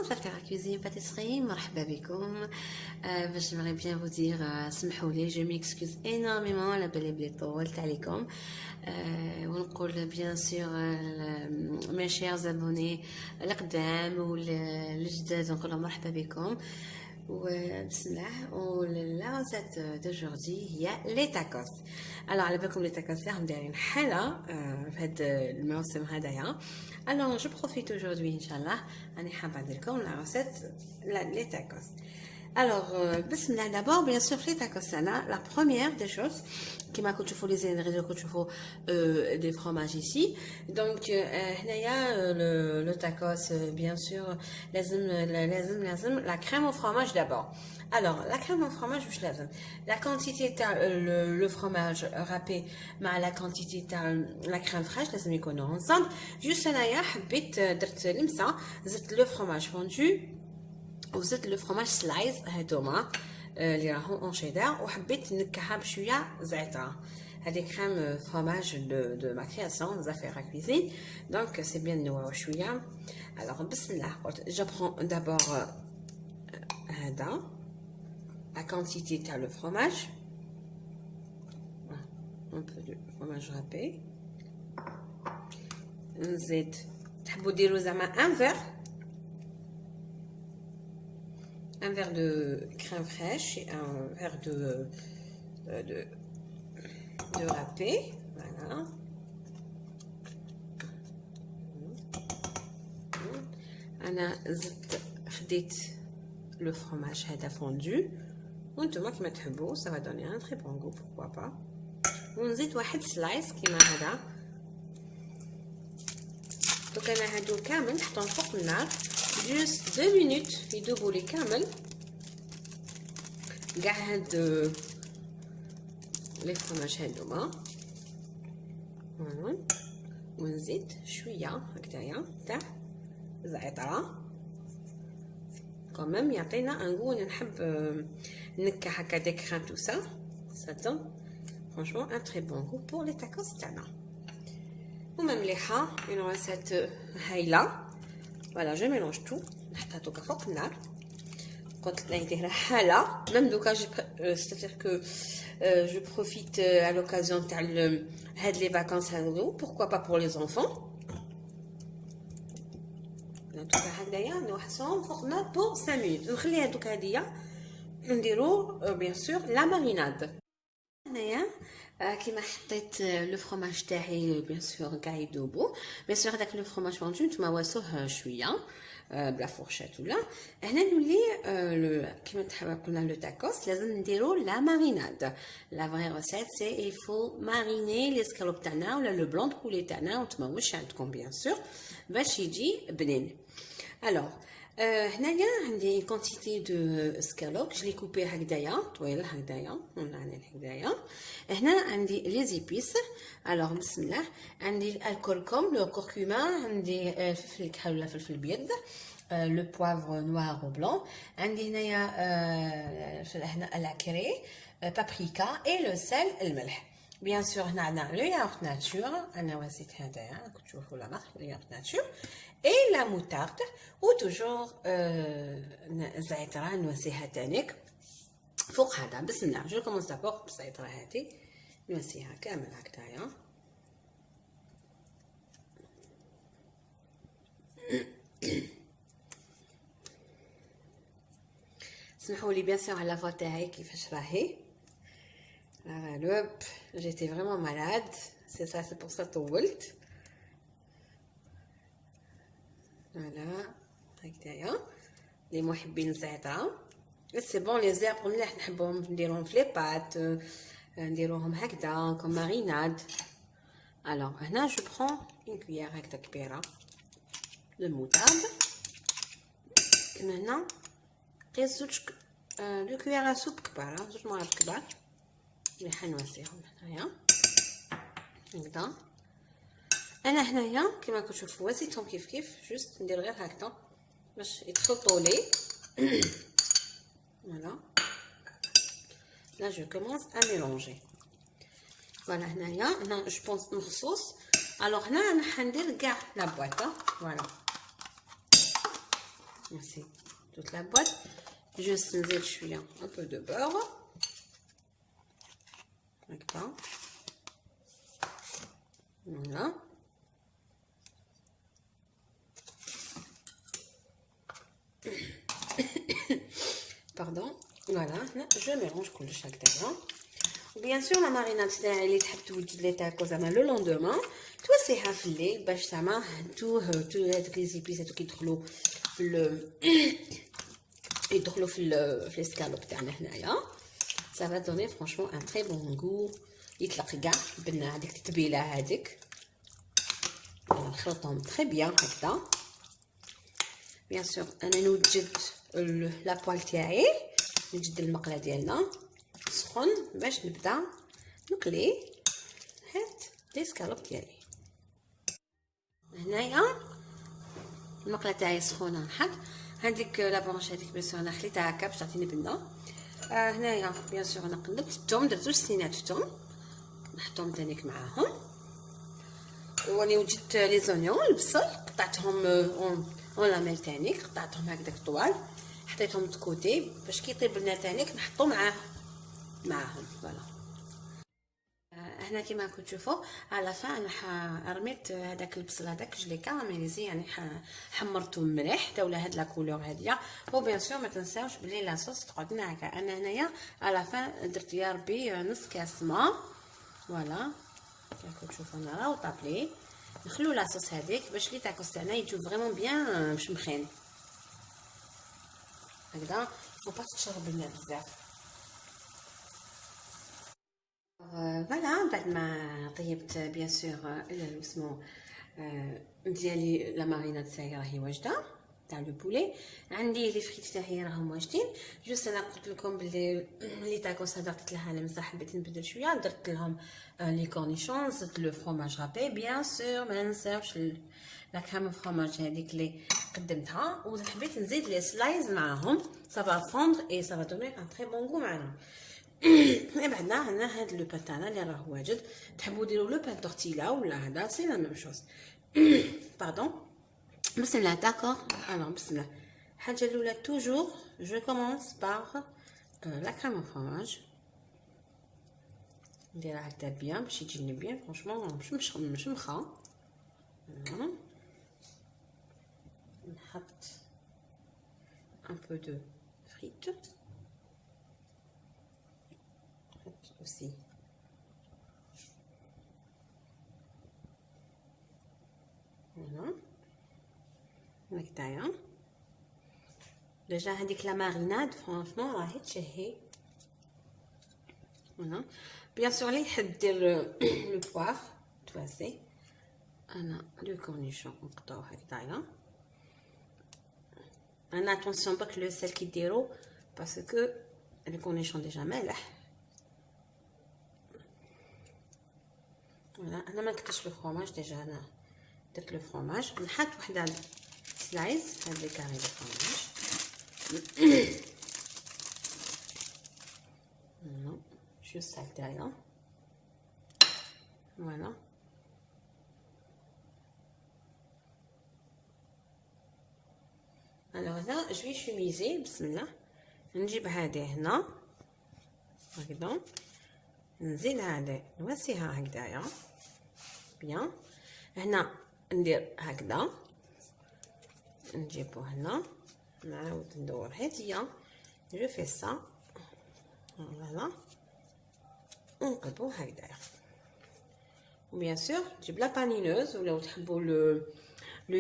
Zafira Cuisine Pâtisserie, marhaba bikoum. J'aimerais bien vous dire, سمحولي, je m'excuse énormément la belle et طولت عليكم. ونقول bien sûr mes chers abonnés القدام والجداد نقول لهم مرحبا بكم. وبسم الله. La recette d'aujourd'hui هي les tacos. Alors على بالكم les tacos راهم دايرين حالة في هذا الموسم هذايا. Alors je profite aujourd'hui inchallah راني حابة ندير لكم la recette les tacos. Alors bismillah, d'abord bien sûr les tacos la première des choses qui m'a coûté les ingrédients que tu faut des fromages ici. Donc هنايا le tacos bien sûr لازم la crème au fromage d'abord. Alors la crème au fromage واش لازم la quantité تاع le fromage râpé مع la quantité تاع la crème fraîche لازم يكونوا ensemble. Juste هنايا حبيت درت لمسه زدت le fromage fondu وزدت لو فروماج سلايز هادوما اللي راهم اون شيدر وحبيت نكهها بشويه زعتره. هذه كريم فروماج دو ما كرياسيون زافيرا كويزين دونك سي بيان نوعو شويه. الوغ بسم الله قلت جو برون دابور هذا لا كونتيتي تاع لو فروماج un peu de fromage râpé. نزيد تحبوا ديروا زعما ان فير un verre de crème fraîche et un verre de râpé. Voilà. أنا زدت خديت le fromage هذا fondu وانتوما كيما تحبوا ça va donner un très bon goût pourquoi pas. ونزيد واحد سلايس كيما هذا. دوك أنا هادو كامل نحطهم فوق النار juste 2 minutes يذوبوا لي كامل كاع هاد لي فروماج هادوما. فوالا ونزيد شويه هكذايا تاع زعتره كوميم يعطينا ان غو. نحب نكه هكا دي كريم تو سا دون فرانشمون ان تري بون غو بور لي تاكوس تاعنا. وما مليحه اون ريسيت هايله. Voilà, je mélange tout. نحطها دوكا فوق النار. قلت نديرها حاله ميم دوكا c'est-à-dire que je profite à l'occasion تاع هاد لي vacances هادو pourquoi pas pour les enfants. دوكا هكذايا نوحسهم فوق النار pour 5 minutes. نخليها دوكا هادية نديرو bien sûr la marinade. هنايا كيما حطيت لو فروماج تاعي بيان سور كاع يذوبوا بيان سور هذاك لو فروماج فونتو نتوما واسوه شويه بلا فورشيت ولا هنا نولي كيما تحب قلنا لو تاكوس لازم نديرو لا ماريناد. لا فري ريسيت سي il faut mariner لي سكالوب تاعنا ولا لو بلون بولي تاعنا نتوما واش عندكم بيان سور باش يجي بنين. الوغ هنايا عندي كونتيتي دو سكالوب جو لي كوبي هكذايا طويل هكذايا ونعني هكذايا. هنا عندي لي زيبيس. الوغ بسم الله عندي الكركم لو كركوما عندي الفلفل الكحل ولا فلفل ابيض لو بوافر نوار و بلون. عندي هنايا هنا العكري بابريكا اي لو سيل الملح. بيان سور هنا عندنا لو ياغورت ناتور انا وزيت هذايا كنت تشوفوا لا مارك لو ياغورت ناتور et la moutarde ou toujours زعترة نوسيها تانيك فوق هذا. بسم الله جو كومونس دابور بالزعترة هذه نوسيها كامل هكذايا. سمحوا لي بيان سور على فوا تاعي كيفاش راهي غالب جيتي فريمون مالاد سي سا سي بور سا طولت. فوالا هكذايا لي محبين الزعتره سي بون. لي زيرب مليح نحبهم نديرهم في لي بات نديروهم هكذا كوم ماريناد. الوغ هنا جو برون اون كويير هكذا كبيره دو موتارد. كما هنا قيس زوج دو كويير سوب كبار زوج مرات كبار مليح نوسيهم هنايا هكذا. انا هنايا كما كتشوفوا وزيتهم كيف جوست ندير غير هكذا باش يتخلطوا لي. فوالا لا جو كومونس ا ميلونجي. فوالا هنايا جو بونس مخصوص. الوغ هنا انا حندير كاع لا بواطه. فوالا c'est toute la boîte. Juste نزيد شويه un peu de beurre. D'accord. Voilà. Pardon. Voilà, je mélange كلش هكذا. وبيان سور لا ماريناد تاعي اللي تحب توجد لي تاكو زعما لو لوندومان توسيها في الليل باش زعما تو هذوك لي زيبيس هذوك يدخلوا في الاسكالوب تاعنا هنايا. ça va donner franchement un très bon goût. يطلق كاع بنا هذيك التتبيله هذيك نخلطهم تري بيان هكذا. بيان سور انا نوجد لابوال تاعي، نوجد المقله ديالنا سخون باش نبدا نقلي هاد لي سكالوب ديالي. هنايا المقله تاعي سخونه نحط هذيك لابونش هذيك بيان سور انا خليتها هكا باش تعطيني بنه. هنايا بيان سور انا قلبت الثوم، درت 2 سنينات الثوم نحطهم تانيك معاهم. وراني وجدت لي زونيون البصل قطعتهم اون لاميل تانيك، قطعتهم هكذاك طوال حطيتهم دكوتي باش كي يطيب لنا تانيك نحطو معاهم. فوالا هنا كيما راكم تشوفوا على فان رميت هذاك البصل هذاك جلي كاراميليزي، يعني حمرته مليح حتى ولا هاد لا كولور هاديه. وبيان سور ما تنساوش بلي لاصوص تقعد لنا هكا. انا هنايا على فان درت يا ربي نص كاس ما. فوالا راكم تشوفوا انا راهو طابلي. نخلو لاصوص هذيك باش لي تاكوس تاعنا يجيو فريمون بيان مشمخين هكذا. فو با تشرب لنا بزاف. فوالا بعد ما طيبت بيان سور اسمو ديالي لا ماريناد تاعي راهي واجده تاع لو بولي. عندي لي فريت تاعي راهم واجدين. جوست انا قلت لكم بلي لي تاكوس هذا درت لها المسح حبيت نبدل شويه، درت لهم لي كورنيشون، زدت لو فرomage رابي بيان سور ما ننساوش لا كريم فرomage هذيك اللي قدمتها، وحبيت نزيد لي سلايز معاهم سافا فوندر اي سافا دوني ان تري بون غو معاهم. بعدنا هنا هاد لو بان تاعنا اللي راه واجد. تحبوا ديروا لو بان تورتيلا ولا هذا سي لا ميم شوز. باردون. بسم الله. داكور. الوغ بسم الله. الحاجه الاولى توجور جو كومونس باغ لا كريم فرomage. نديرها هكذا بيان باش يجيني بيان فرونشمون مش مخا. نحط ان بو دو فريت aussi. Voilà. هكذايا ديجا هذيك لا ماريناد فرانشمون راهي تشهي. فوالا بيان سور اللي يحب دير لو بواف تواسي. انا لو كورنيشون نقطعو هكذايا. انا اتونسيون باك لو سيل كي ديرو باسكو لو كورنيشون ديجا مالح. فوالا انا ما كنتش لو فرomage ديجا انا درت لو فرomage. نحط وحده سلايز هاد لي كاري دو فرomage. فوالا جوست هكذايا. فوالا الوغ هنا جو شوميزي. بسم الله. نجيب هذه هنا هكذا، نزيد هذه نوسيها هكذايا بيان. هنا ندير هكذا، نجيبو هنا نعاود ندور هادية جو في سا. فوالا ونقلبو هكذايا. وبيان سور نجيب لا بانينوز ولا تحبوا لو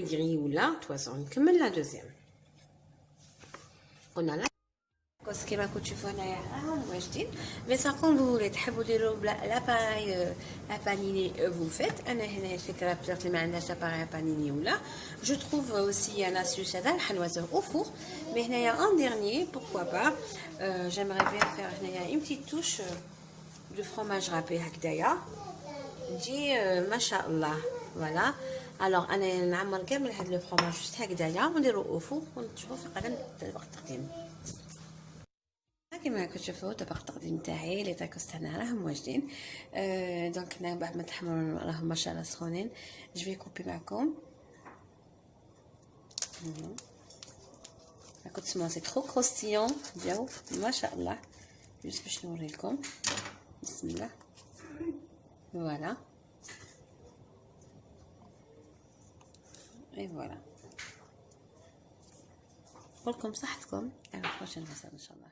غري ولا تواسون. نكمل لا دوزيام. قلنا لا كوس كيما راكم تشوفوا هنايا راهم واجدين. مي ساكون فولي تحبوا ديروا لاباراي ابانيني فو فيت. انا هنا الفكره بزاف اللي ما عندهاش اباراي ابانيني ولا جو تروف اوسي انا سوس هذا الحنوازه او فور. مي هنايا ان ديرني بوركوا با جيمري بيان فير هنايا اون بتيت توش دو فرomage رابي هكذايا تجي ما شاء الله. فوالا الوغ انا نعمر كامل هاد لو فرomage جوست هكذايا ونديرو او فور ونشوفو في قدم طبق التقديم. كما راكم تشوفوا طبق التقديم تاعي لي تاكوس تاعنا راهم واجدين. دونك هنا بعد ما تحمروا راهم ما شاء الله سخونين. جو في كوبي معكم. راكم تسمعوا سي ترو كروستيون ديالو ما شاء الله. جوست باش نوريكم. بسم الله. فوالا اي فوالا. نقولكم صحتكم على البروشين فيديو ان شاء الله.